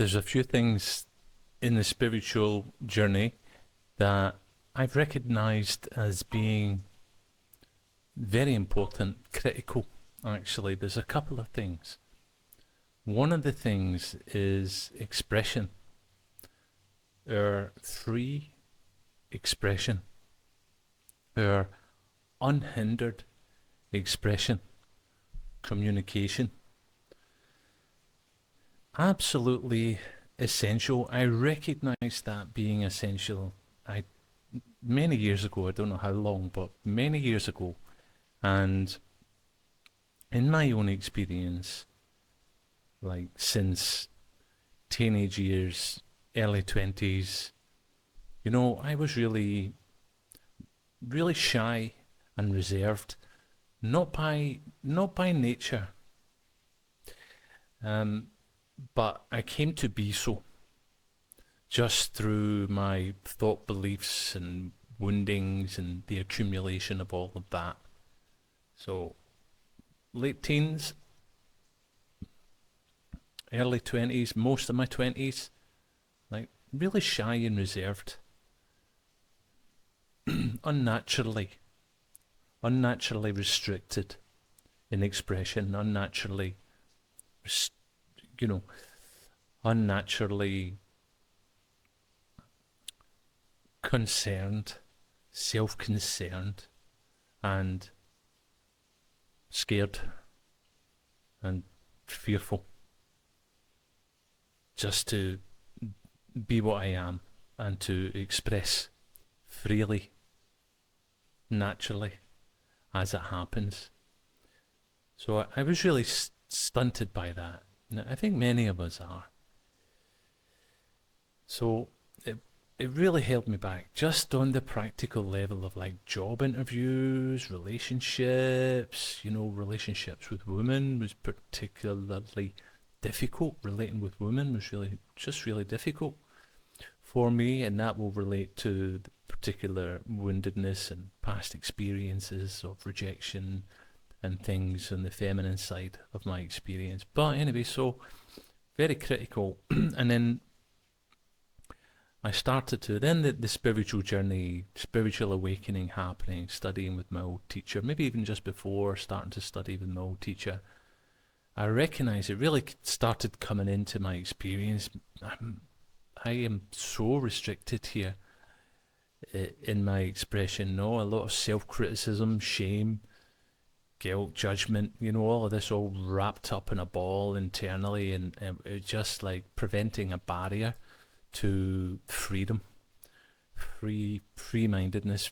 there's a few things in the spiritual journey that I've recognized as being very important, critical, actually. There's a couple of things. One of the things is expression, our free expression, our unhindered expression, communication. Absolutely essential. I recognize that being essential. Many years ago, I don't know how long, but many years ago, and in my own experience, like since teenage years, early 20s, I was really shy and reserved, not by nature, um, but I came to be so just through my thought beliefs and woundings and the accumulation of all of that. So late teens, early 20s, most of my 20s, like really shy and reserved, unnaturally, unnaturally restricted in expression, you know, unnaturally concerned, self-concerned, and scared and fearful just to be what I am and to express freely, naturally, as it happens. So I was really stunted by that. And I think many of us are. So it really held me back just on the practical level of like job interviews, relationships, relationships with women was particularly difficult. Relating with women was really difficult for me, and that will relate to the particular woundedness and past experiences of rejection and things on the feminine side of my experience. But anyway, so very critical. And then I started to, then the spiritual journey, spiritual awakening happening, studying with my old teacher, maybe even just before starting to study with my old teacher, I recognized it really started coming into my experience. I am so restricted here in my expression, no? A lot of self-criticism, shame, guilt, judgment, all of this all wrapped up in a ball internally, and it just like preventing a barrier to freedom, free-mindedness,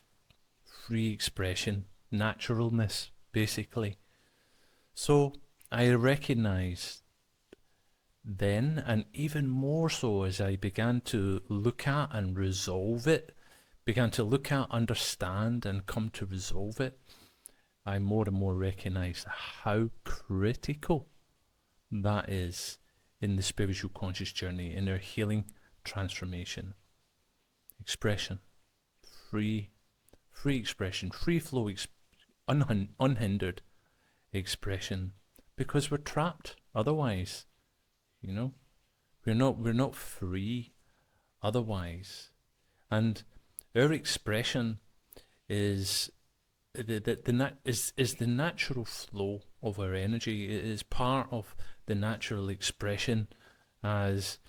free expression, naturalness, basically. So I recognized then, and even more so as I began to look at and resolve it, began to look at, understand, and come to resolve it, I more and more recognized how critical that is in the spiritual conscious journey, in our healing transformation. Expression, free expression, free flow, unhindered expression, because we're trapped otherwise. We're not free otherwise, and our expression is the natural flow of our energy. It is part of the natural expression as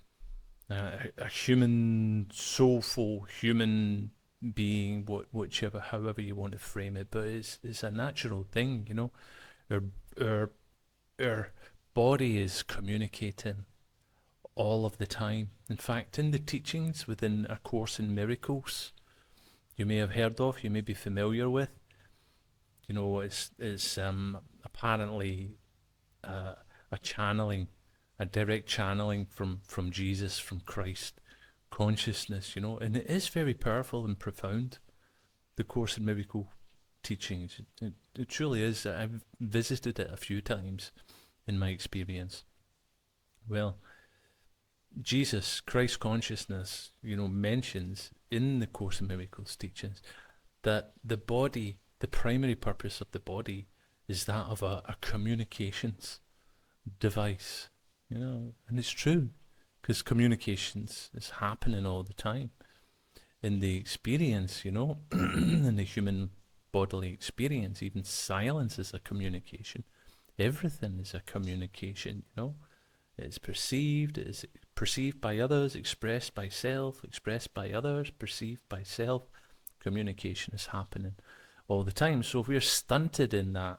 a human, soulful human being, however you want to frame it, but it's a natural thing. Our body is communicating all of the time. In fact, in the teachings within A Course in Miracles, you may have heard of, you may be familiar with, it's apparently a channeling, a direct channeling from Jesus, from Christ consciousness, and it is very powerful and profound, the Course in Miracle teachings. It truly is. I've visited it a few times in my experience. Well, Jesus, Christ consciousness, mentions in the Course in Miracles teachings that the body, the primary purpose of the body is that of a communications device, and it's true. because communications is happening all the time in the experience, you know, in the human bodily experience. Even silence is a communication. Everything is a communication, you know. It's perceived by others, expressed by self, expressed by others, perceived by self. Communication is happening all the time. So if we're stunted in that,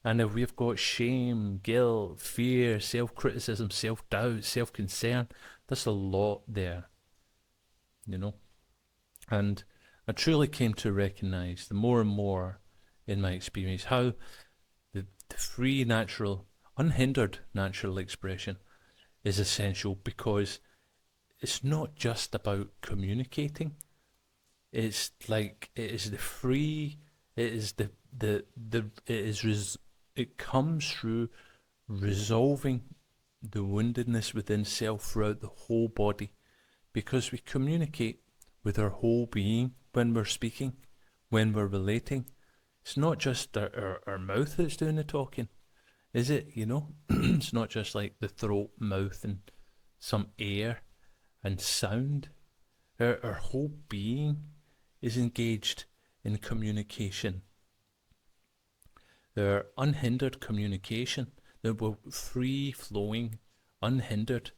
and if we've got shame, guilt, fear, self-criticism, self-doubt, self-concern, there's a lot there, you know. And I truly came to recognize the more and more in my experience how the free, natural, unhindered natural expression is essential, because it's not just about communicating. It's like it is the free. It is it comes through resolving the woundedness within self throughout the whole body, because we communicate with our whole being when we're speaking, when we're relating. It's not just our mouth that's doing the talking, is it? You know, it's not just like the throat, mouth, and some air and sound. Our whole being is engaged in communication. Their unhindered communication, their free flowing, unhindered,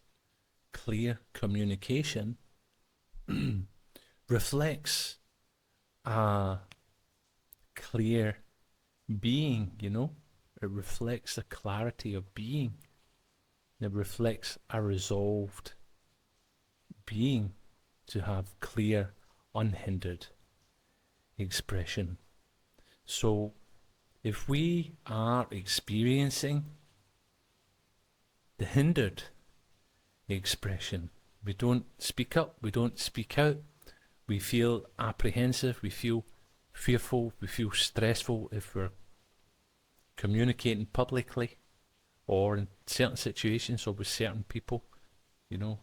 clear communication reflects a clear being, you know. It reflects the clarity of being. It reflects a resolved being to have clear, unhindered expression. So if we are experiencing the hindered expression, we don't speak up, we don't speak out, we feel apprehensive, we feel fearful, we feel stressful if we're communicating publicly or in certain situations or with certain people, you know,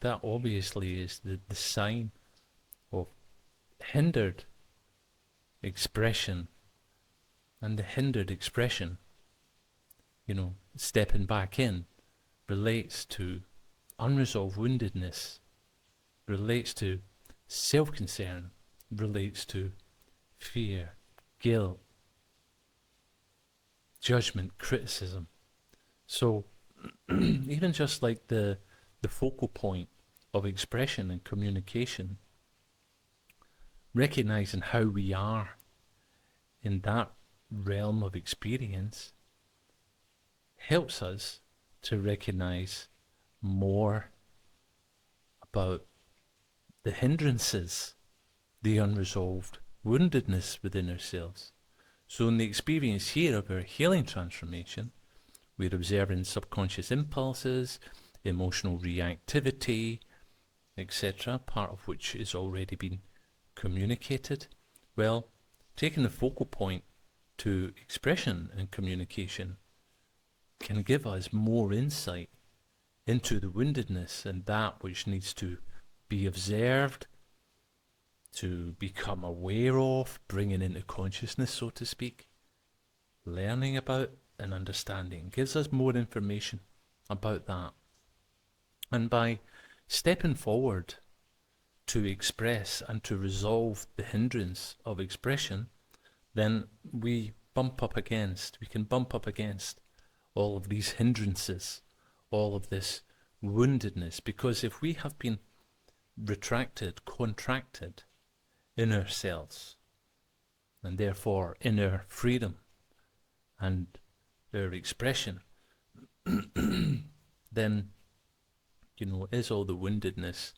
that obviously is the sign of hindered expression. And the hindered expression, you know, stepping back in, relates to unresolved woundedness, relates to self-concern, relates to fear, guilt, judgment, criticism. So even just like the focal point of expression and communication, recognizing how we are in that realm of experience helps us to recognize more about the hindrances, the unresolved woundedness within ourselves. So in the experience here of our healing transformation, we're observing subconscious impulses, emotional reactivity, etc., part of which is already been communicated. Well, taking the focal point to expression and communication can give us more insight into the woundedness and that which needs to be observed, to become aware of, bringing into consciousness, so to speak, learning about and understanding. Gives us more information about that. And by stepping forward to express and to resolve the hindrance of expression, then we can bump up against all of these hindrances, all of this woundedness, because if we have been retracted, contracted in ourselves, and therefore in our freedom and our expression, then, you know, it is all the woundedness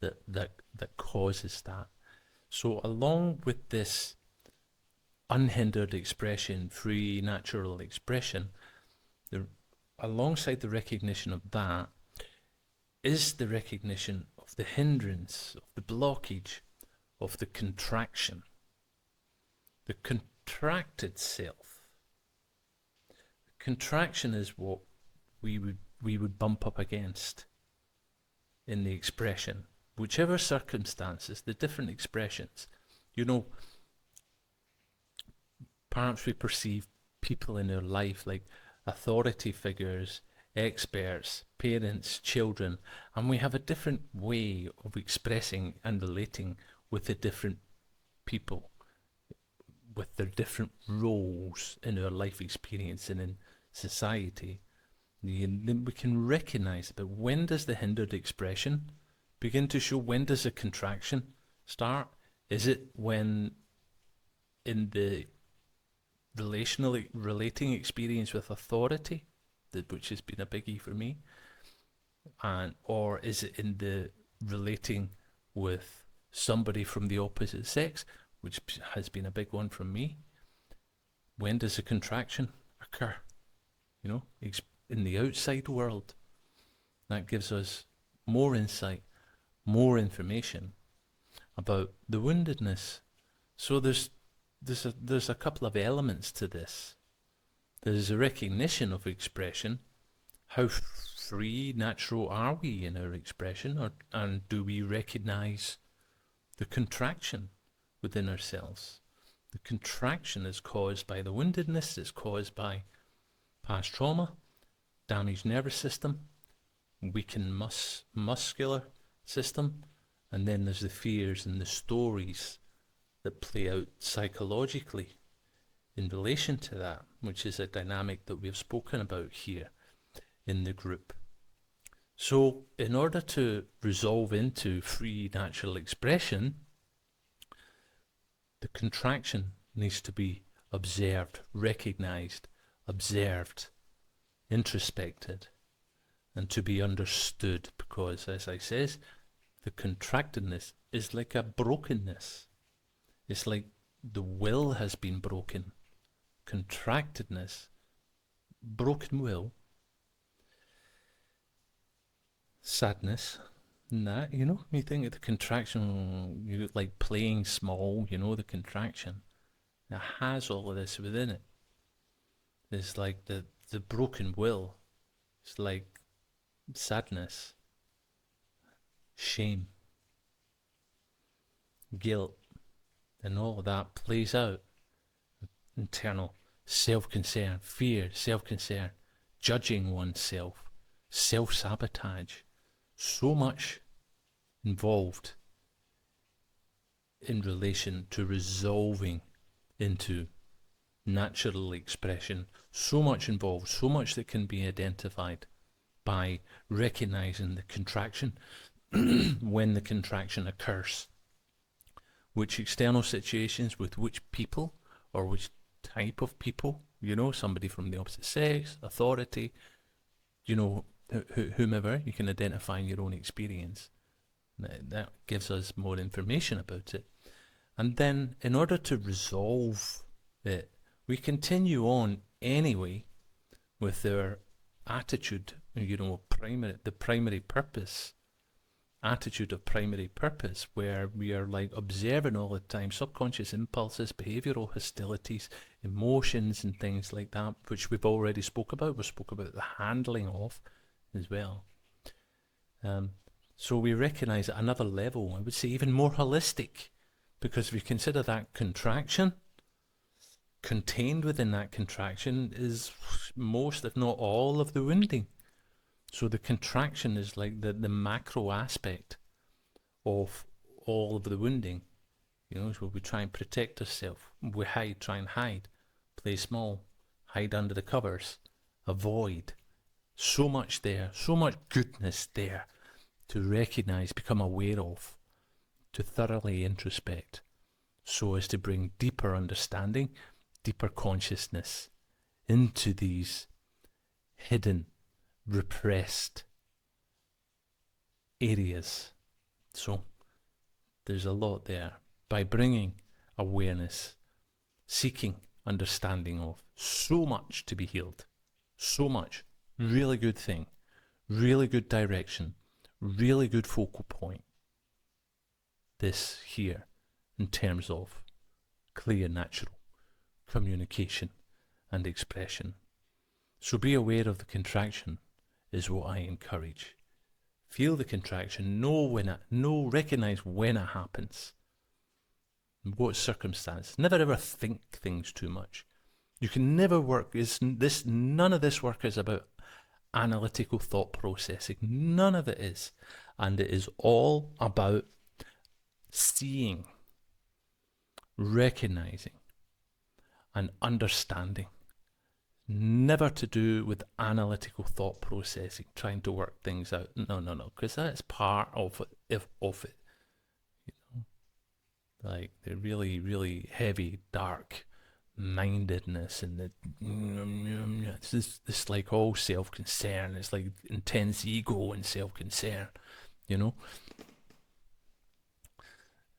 that causes that. So along with this unhindered expression, free, natural expression, alongside the recognition of that is the recognition of the hindrance, of the blockage, of the contraction, the contracted self. Contraction is what we would bump up against in the expression, whichever circumstances, the different expressions. You know, perhaps we perceive people in our life like authority figures, experts, parents, children, and we have a different way of expressing and relating with the different people, with their different roles in our life experience and in society. Then we can recognize it, but when does the hindered expression begin to show? When does the contraction start? Is it when in the relating experience with authority, which has been a biggie for me, or is it in the relating with somebody from the opposite sex, which has been a big one from me? When does the contraction occur? In the outside world. That gives us more insight, more information about the woundedness. So there's a couple of elements to this. There's a recognition of expression. How free, natural are we in our expression, and do we recognize the contraction within ourselves? The contraction is caused by the woundedness. It's caused by past trauma, damaged nervous system, weakened muscular system, and then there's the fears and the stories that play out psychologically in relation to that, which is a dynamic that we've spoken about here in the group. So in order to resolve into free natural expression, the contraction needs to be observed, recognized, observed, introspected, and to be understood, because, as I says, the contractedness is like a brokenness. It's like the will has been broken. Contractedness, broken will, sadness, and that, you think of the contraction, like playing small, the contraction. It has all of this within it. It's like the broken will. It's like sadness, shame, guilt, and all of that plays out. Internal self-concern, fear, self-concern, judging oneself, self-sabotage. So much involved in relation to resolving into natural expression. So much involved, so much that can be identified by recognizing the contraction when the contraction occurs. Which external situations with which people or which type of people, somebody from the opposite sex, authority, whomever, you can identify in your own experience. That gives us more information about it. And then in order to resolve it, we continue on anyway with our attitude, the primary purpose, attitude of primary purpose, where we are like observing all the time subconscious impulses, behavioral hostilities, emotions and things like that, which we've already spoke about. We spoke about the handling of as well. So we recognize at another level, I would say even more holistic, because if we consider that contraction, contained within that contraction is most, if not all, of the wounding. So the contraction is like the macro aspect of all of the wounding. So we try and protect ourselves. We hide, try and hide, play small, hide under the covers, avoid. So much there, so much goodness there to recognize, become aware of, to thoroughly introspect, so as to bring deeper understanding, deeper consciousness into these hidden, repressed areas. So there's a lot there. By bringing awareness, seeking understanding of, so much to be healed, so much. Really good thing, really good direction, really good focal point. This here in terms of clear, natural communication and expression. So be aware of the contraction is what I encourage. Feel the contraction, recognize when it happens, in what circumstance. Never ever think things too much. You can never work. None of this work is about analytical thought processing. None of it is. And it is all about seeing, recognizing, and understanding. Never to do with analytical thought processing, trying to work things out. No, because that's part of it. You know, like the really, really heavy, dark mindedness and this like all self-concern. It's like intense ego and self-concern. You know,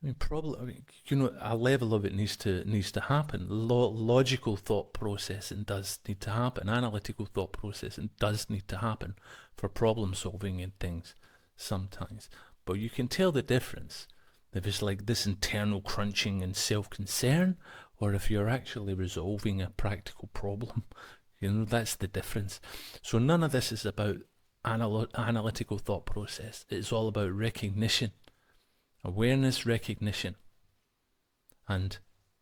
I mean, probably, a level of it needs to happen. Logical thought processing does need to happen. Analytical thought processing does need to happen for problem solving and things sometimes. But you can tell the difference if it's like this internal crunching and self-concern, or if you're actually resolving a practical problem. That's the difference. So none of this is about analytical thought process. It's all about recognition. Awareness, recognition, and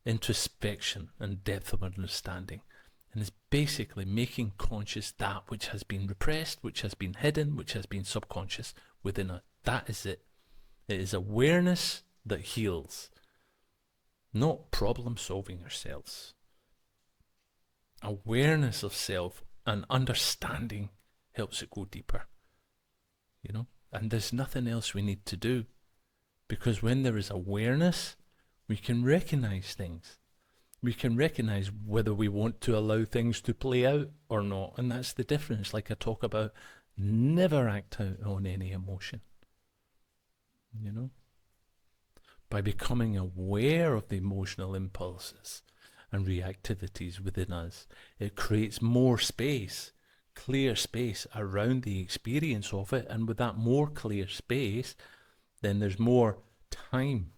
introspection and depth of understanding. And it's basically making conscious that which has been repressed, which has been hidden, which has been subconscious within us. That is it. It is awareness that heals, not problem solving ourselves. Awareness of self and understanding helps it go deeper. And there's nothing else we need to do. Because when there is awareness, we can recognize things. We can recognize whether we want to allow things to play out or not. And that's the difference. Like I talk about, never act out on any emotion. By becoming aware of the emotional impulses and reactivities within us, it creates more space, clear space around the experience of it. And with that more clear space, then there's more time,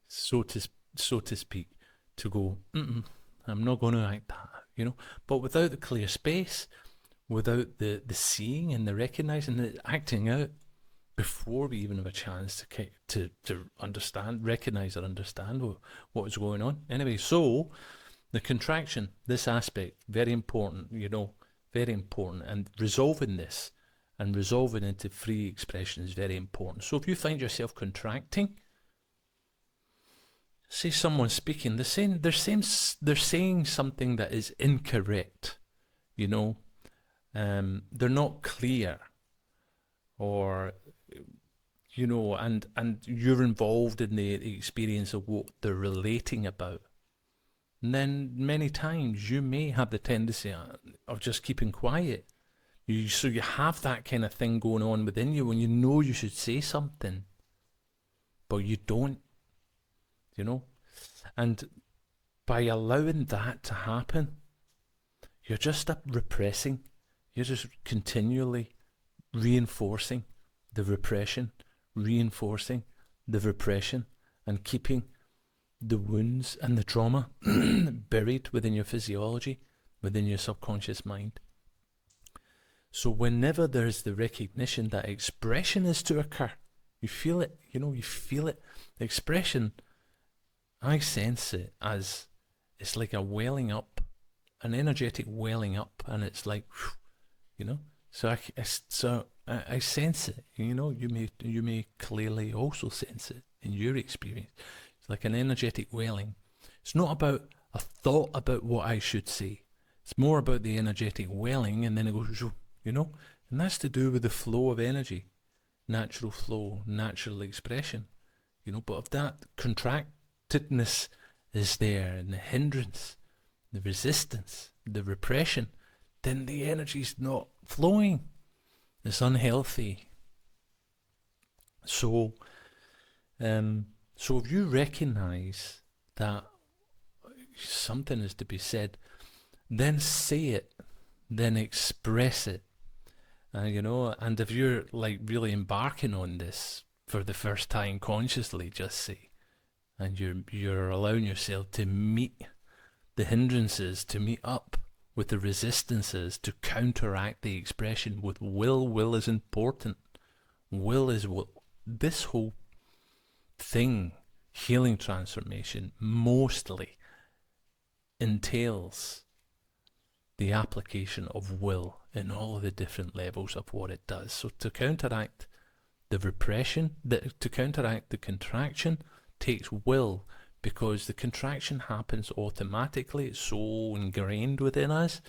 so to speak, to go, I'm not going to act that, But without the clear space, without the seeing and the recognizing, the acting out, before we even have a chance to understand, recognize or understand what was going on. Anyway, so the contraction, this aspect, very important, very important. And resolving this, and resolving into free expression is very important. So if you find yourself contracting, say someone's speaking, they're saying something that is incorrect, they're not clear, or and you're involved in the experience of what they're relating about. And then many times you may have the tendency of just keeping quiet. So you have that kind of thing going on within you when you know you should say something, but you don't, And by allowing that to happen, you're just repressing. You're just continually reinforcing the repression, reinforcing the repression, and keeping the wounds and the trauma buried within your physiology, within your subconscious mind. So whenever there's the recognition that expression is to occur, you feel it, you feel it. The expression, I sense it as, it's like a welling up, an energetic welling up, and it's like, so I sense it. You may clearly also sense it in your experience. It's like an energetic welling. It's not about a thought about what I should say. It's more about the energetic welling, and then it goes, and that's to do with the flow of energy, natural flow, natural expression, but if that contractedness is there, and the hindrance, the resistance, the repression, then the energy's not flowing. It's unhealthy. So if you recognize that something is to be said, then say it, then express it. And if you're like really embarking on this for the first time consciously, just say, and you're allowing yourself to meet the hindrances, to meet up with the resistances, to counteract the expression with will. Will is important. Will is what this whole thing, healing transformation, mostly entails the application of will. in all of the different levels of what it does. So to counteract the repression, to counteract the contraction, takes will, because the contraction happens automatically. It's so ingrained within us,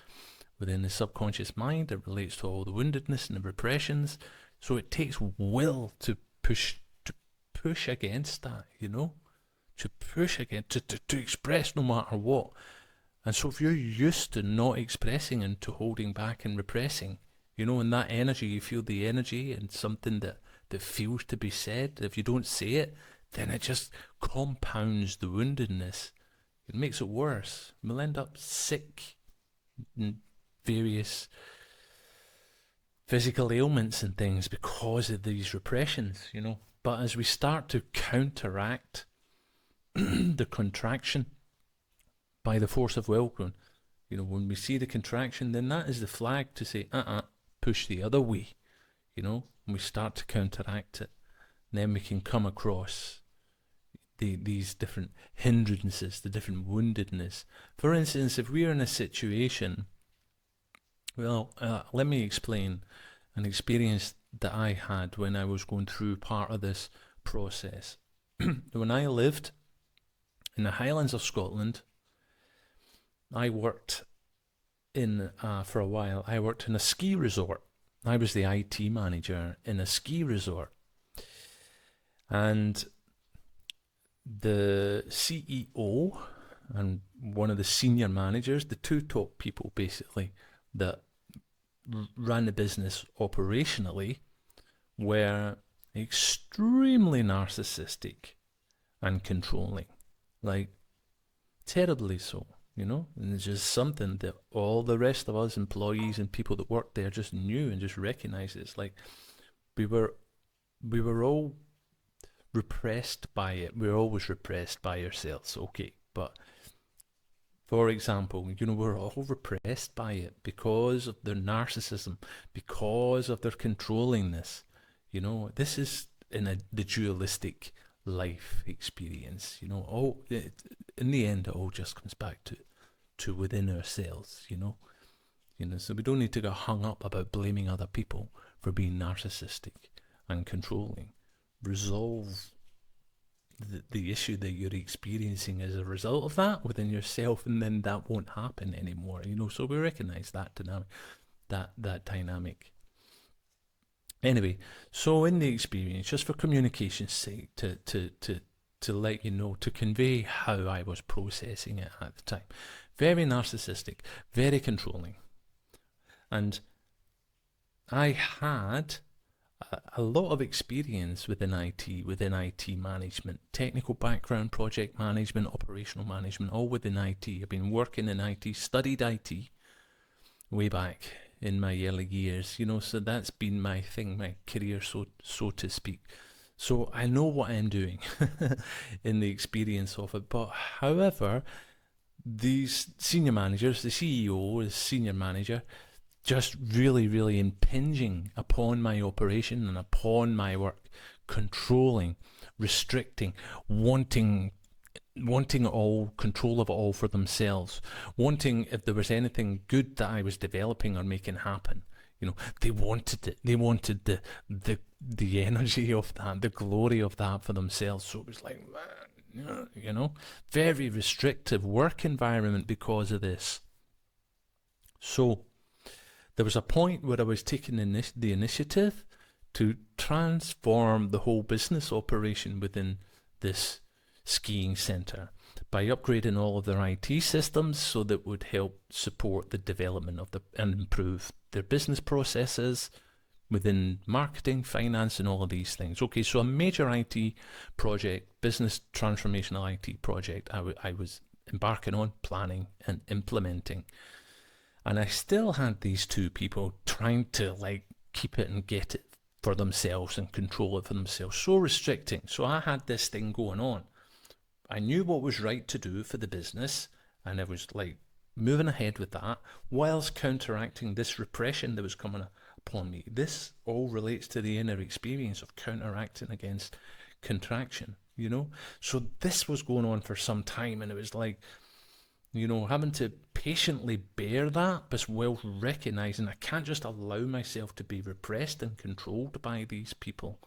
within the subconscious mind. It relates to all the woundedness and the repressions. So it takes will to push against that, to push against, to express no matter what. And so if you're used to not expressing and to holding back and repressing, and that energy, you feel the energy and something that feels to be said, if you don't say it, then it just compounds the woundedness. It makes it worse. We'll end up sick and various physical ailments and things because of these repressions, But as we start to counteract the contraction by the force of will, when we see the contraction, then that is the flag to say, push the other way, and we start to counteract it. And then we can come across these different hindrances, the different woundedness. For instance, if we're in a situation, let me explain an experience that I had when I was going through part of this process. When I lived in the Highlands of Scotland, I worked for a while, I worked in a ski resort. I was the IT manager in a ski resort. And the CEO and one of the senior managers, the two top people basically that ran the business operationally, were extremely narcissistic and controlling, like terribly so, and it's just something that all the rest of us employees and people that worked there just knew and just recognized. It's like we were all repressed by it. We're always repressed by ourselves, okay, but for example, we're all repressed by it because of their narcissism, because of their controllingness. This is in the dualistic life experience. In the end, it all just comes back to within ourselves. So we don't need to get hung up about blaming other people for being narcissistic and controlling. Resolve the issue that you're experiencing as a result of that within yourself, and then that won't happen anymore. So we recognize that dynamic, that dynamic. Anyway, so in the experience, just for communication's sake, to let you know, to convey how I was processing it at the time. Very narcissistic, very controlling. And I had a lot of experience within IT management, technical background, project management, operational management, all within IT. I've been working in IT, studied IT way back in my early years, so that's been my thing, my career, so to speak. So I know what I'm doing in the experience of it. But however, these senior managers, the CEO, the senior manager, just really, really impinging upon my operation and upon my work, controlling, restricting, wanting all control of it all for themselves, wanting if there was anything good that I was developing or making happen, they wanted it. They wanted the energy of that, the glory of that for themselves. So it was like, very restrictive work environment because of this. So there was a point where I was taking the initiative to transform the whole business operation within this skiing centre by upgrading all of their IT systems so that would help support the development of and improve their business processes within marketing, finance, and all of these things. Okay, so a major IT project, business transformational IT project, I was embarking on, planning and implementing. And I still had these two people trying to keep it and get it for themselves and control it for themselves. So restricting. So I had this thing going on. I knew what was right to do for the business, and I was moving ahead with that whilst counteracting this repression that was coming upon me. This all relates to the inner experience of counteracting against contraction, So this was going on for some time, and it was having to patiently bear that, but while recognizing I can't just allow myself to be repressed and controlled by these people,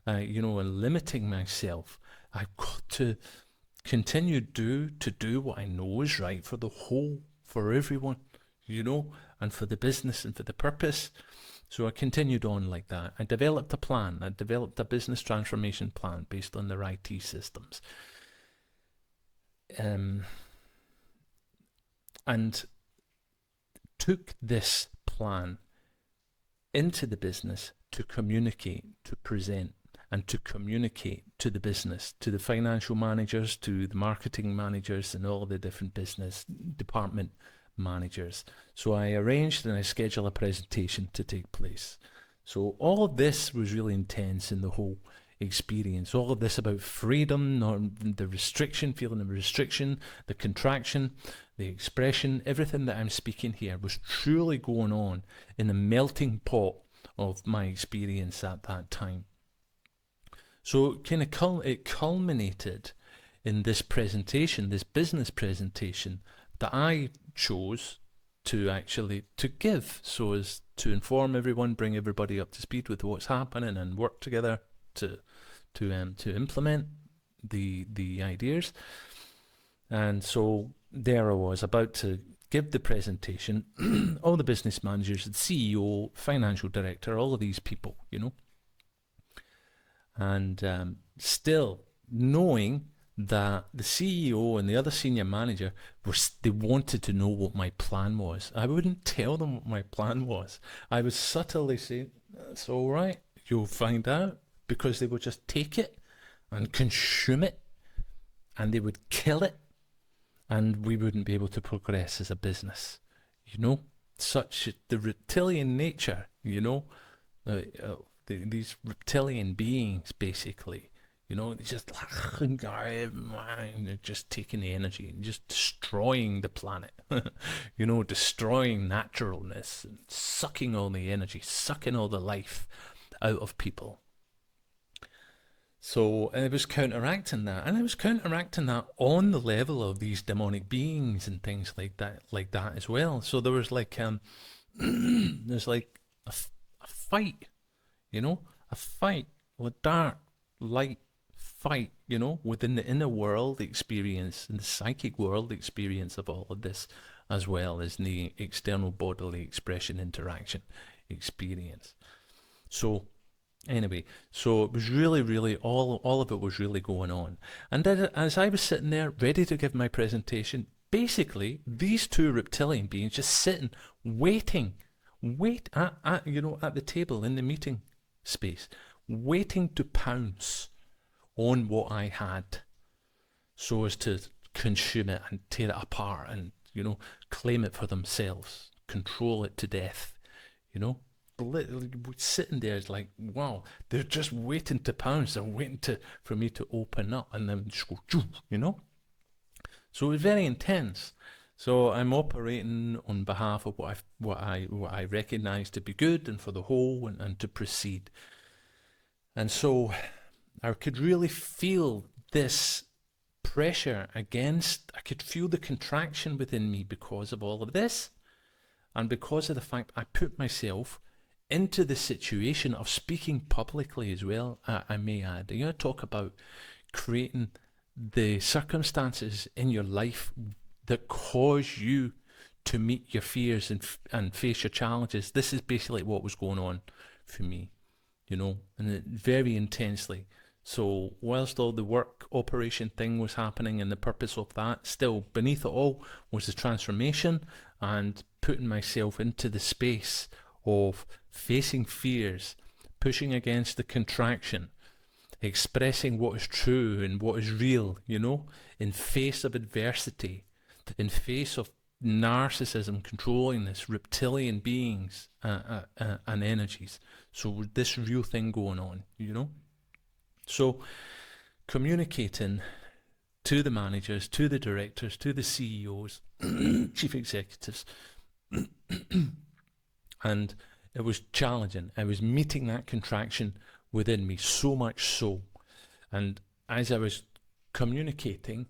and limiting myself. I've got to continue to do what I know is right for the whole, for everyone, and for the business and for the purpose. So I continued on like that. I developed a plan. I developed a business transformation plan based on their IT systems. And took this plan into the business to communicate, to present, and to communicate to the business, to the financial managers, to the marketing managers, and all the different business department managers. So I arranged and I scheduled a presentation to take place. So all of this was really intense in the whole experience. All of this about freedom, the restriction, feeling of restriction, the contraction, the expression, everything that I'm speaking here was truly going on in the melting pot of my experience at that time. So it culminated in this presentation, this business presentation that I chose to give, so as to inform everyone, bring everybody up to speed with what's happening, and work together to implement the ideas. And so there I was, about to give the presentation. All the business managers, the CEO, financial director, all of these people, and still knowing that the CEO and the other senior manager they wanted to know what my plan was. I wouldn't tell them what my plan was. I would subtly say, "That's all right, you'll find out," because they would just take it and consume it, and they would kill it, and we wouldn't be able to progress as a business. Such the reptilian nature, these reptilian beings, basically, they're just taking the energy and just destroying the planet, destroying naturalness and sucking all the energy, sucking all the life out of people. So it was counteracting that, and I was counteracting that on the level of these demonic beings and things like that as well. So there was there's like a fight, a fight, a dark, light fight, within the inner world experience and the psychic world experience of all of this, as well as the external bodily expression interaction experience. So anyway, so it was really, all of it was really going on. And then, as I was sitting there ready to give my presentation, basically these two reptilian beings just sitting, waiting at the table in the meeting space, waiting to pounce on what I had, so as to consume it and tear it apart and, claim it for themselves, control it to death, sitting there is like, wow, they're just waiting to pounce. They're waiting for me to open up and then just go, So it was very intense. So I'm operating on behalf of what I recognize to be good and for the whole, and to proceed. And so I could really feel this pressure I could feel the contraction within me because of all of this, and because of the fact I put myself into the situation of speaking publicly as well, I may add. Talk about creating the circumstances in your life that cause you to meet your fears and face your challenges. This is basically what was going on for me, and very intensely. So whilst all the work operation thing was happening and the purpose of that, still beneath it all was the transformation and putting myself into the space of facing fears, pushing against the contraction, expressing what is true and what is real, in face of adversity, in face of narcissism controlling this, reptilian beings and energies. So this real thing going on, So communicating to the managers, to the directors, to the CEOs, chief executives, and it was challenging. I was meeting that contraction within me, so much so. And as I was communicating,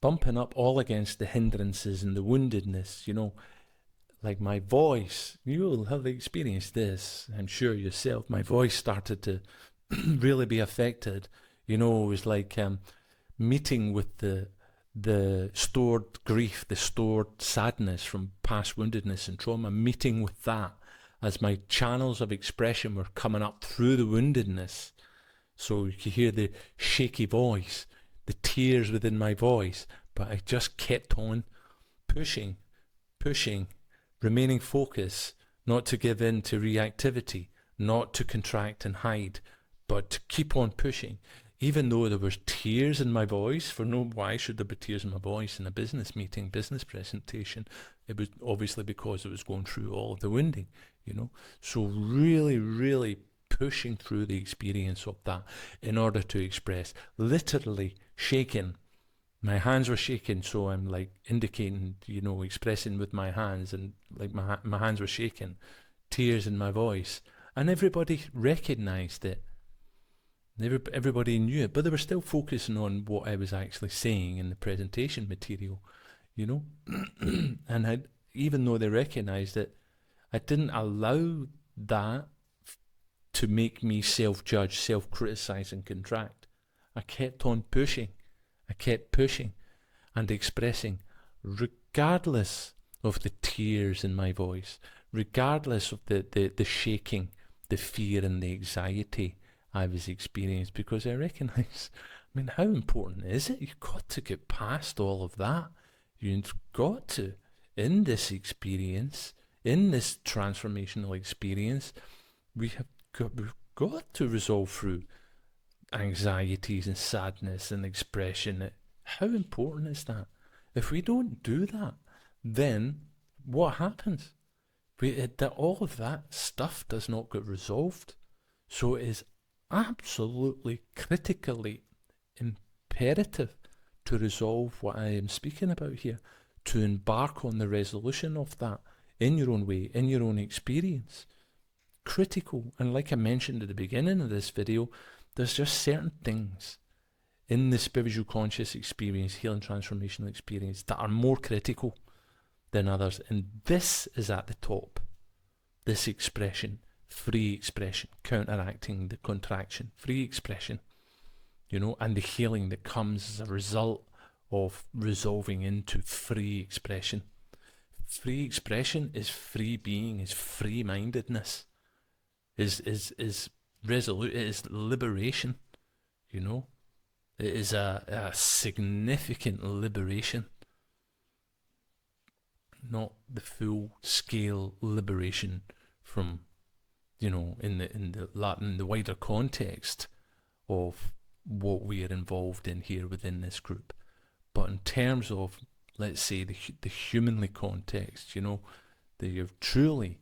bumping up all against the hindrances and the woundedness, like my voice. You'll have experienced this, I'm sure yourself. My voice started to really be affected. It was like meeting with the stored grief, the stored sadness from past woundedness and trauma, meeting with that as my channels of expression were coming up through the woundedness. So you could hear the shaky voice, the tears within my voice, but I just kept on pushing, remaining focused, not to give in to reactivity, not to contract and hide, but to keep on pushing. Even though there was tears in my voice, why should there be tears in my voice in a business meeting, business presentation? It was obviously because it was going through all of the wounding, So really, really pushing through the experience of that in order to express, literally shaking. My hands were shaking, so I'm like indicating, expressing with my hands, and like my hands were shaking, tears in my voice, and everybody recognized it. Everybody knew it, but they were still focusing on what I was actually saying in the presentation material, and even though they recognized it, I didn't allow that to make me self-judge, self-criticize and contract. I kept on pushing. I kept pushing and expressing, regardless of the tears in my voice, regardless of the shaking, the fear and the anxiety I was experiencing, because I recognise, how important is it? You've got to get past all of that. You've got to, in this experience, in this transformational experience, we've got to resolve through anxieties and sadness and expression. How important is that? If we don't do that, then what happens? All of that stuff does not get resolved. So it is absolutely critically imperative to resolve what I am speaking about here, to embark on the resolution of that in your own way, in your own experience. Critical. And like I mentioned at the beginning of this video, there's just certain things in the spiritual conscious experience, healing transformational experience, that are more critical than others. And this is at the top. This expression, free expression, counteracting the contraction, free expression, and the healing that comes as a result of resolving into free expression. Free expression is free being, is free mindedness, is resolute, it is liberation, It is a significant liberation, not the full scale liberation from, in the wider context of what we are involved in here within this group, but in terms of, let's say, the humanly context, that you're truly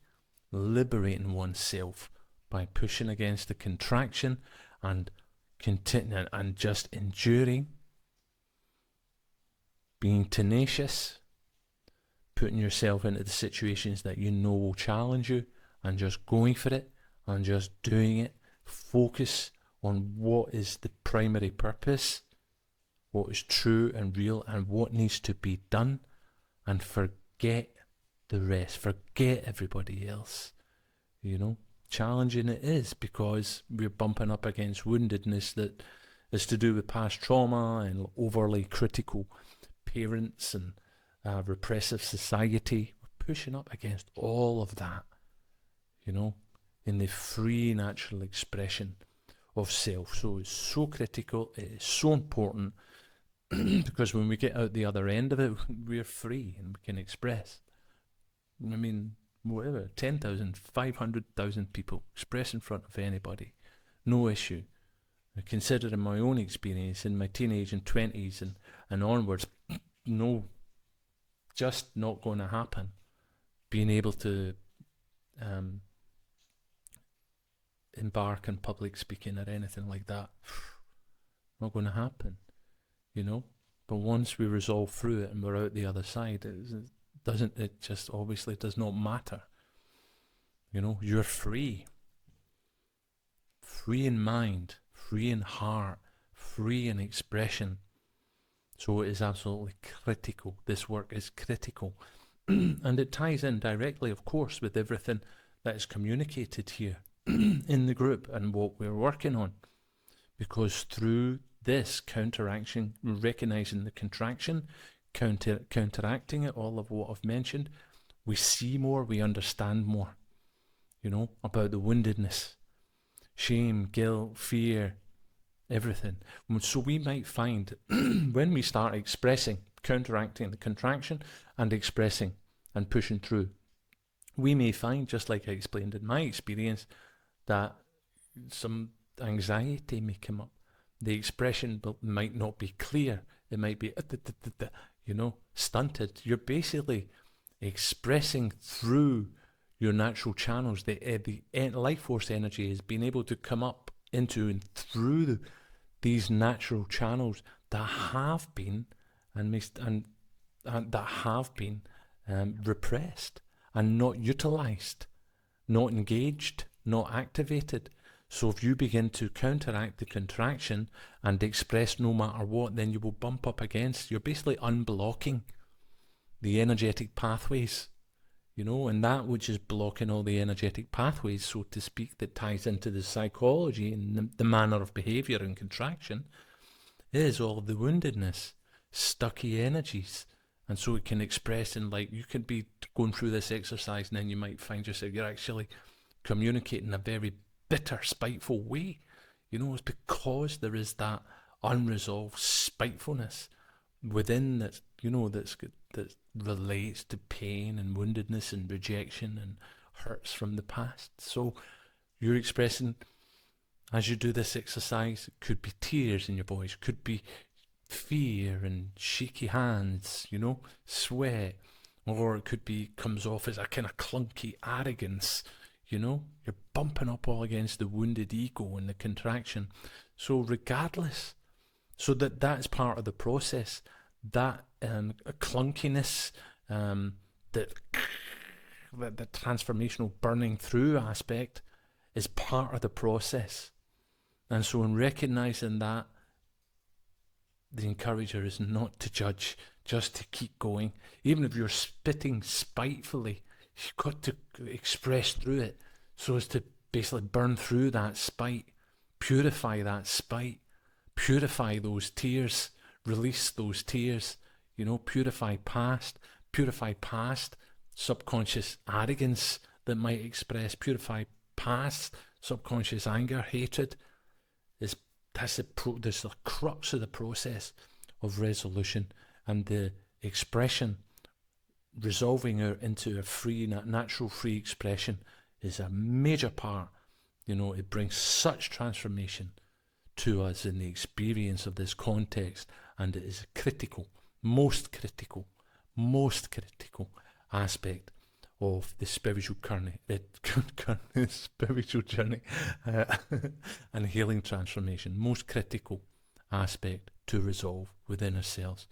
liberating oneself by pushing against the contraction and continuing and just enduring, being tenacious, putting yourself into the situations that will challenge you, and just going for it and just doing it. Focus on what is the primary purpose, what is true and real, and what needs to be done, and forget the rest, forget everybody else. Challenging it is, because we're bumping up against woundedness that is to do with past trauma and overly critical parents and repressive society. We're pushing up against all of that, in the free natural expression of self. So it's so critical, it is so important, because when we get out the other end of it, we're free and we can express. Whatever, 10,000, 500,000 people, express in front of anybody, no issue. Considering my own experience in my teenage and 20s and onwards, no, just not going to happen. Being able to embark on public speaking or anything like that, not going to happen, But once we resolve through it and we're out the other side, it just obviously does not matter. You're free. Free in mind, free in heart, free in expression. So it is absolutely critical. This work is critical. And it ties in directly, of course, with everything that is communicated here in the group and what we're working on. Because through this counteraction, recognizing the contraction, counteracting it, all of what I've mentioned, we see more, we understand more, about the woundedness, shame, guilt, fear, everything. So we might find when we start expressing, counteracting the contraction and expressing and pushing through, we may find, just like I explained in my experience, that some anxiety may come up. The expression might not be clear. It might be, stunted. You're basically expressing through your natural channels. The life force energy is being able to come up into and through these natural channels that have been and that have been repressed and not utilized, not engaged, not activated. So if you begin to counteract the contraction and express no matter what, then you will bump up against, you're basically unblocking the energetic pathways, and that which is blocking all the energetic pathways, so to speak, that ties into the psychology and the manner of behavior and contraction, is all of the woundedness, stucky energies. And so it can express in, like, you could be going through this exercise and then you might find yourself, you're actually communicating in a very bitter, spiteful way. It's because there is that unresolved spitefulness within that relates to pain and woundedness and rejection and hurts from the past. So you're expressing, as you do this exercise, it could be tears in your voice, could be fear and shaky hands, sweat, or it could be, comes off as a kind of clunky arrogance. You're bumping up all against the wounded ego and the contraction. So regardless, so that's part of the process. That clunkiness, the transformational burning through aspect is part of the process. And so in recognizing that, the encourager is not to judge, just to keep going. Even if you're spitting spitefully, you've got to express through it so as to basically burn through that spite, purify that spite, purify those tears, release those tears, purify past subconscious arrogance that might express, purify past subconscious anger, hatred. That's the crux of the process of resolution, and the expression, resolving it into a free, natural free expression is a major part. It brings such transformation to us in the experience of this context, and it is a critical, most critical aspect of the spiritual spiritual journey and healing transformation. Most critical aspect to resolve within ourselves.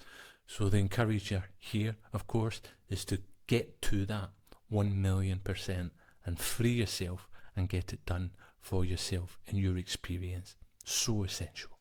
So the encourager here, of course, is to get to that 1,000,000% and free yourself and get it done for yourself in your experience. So essential.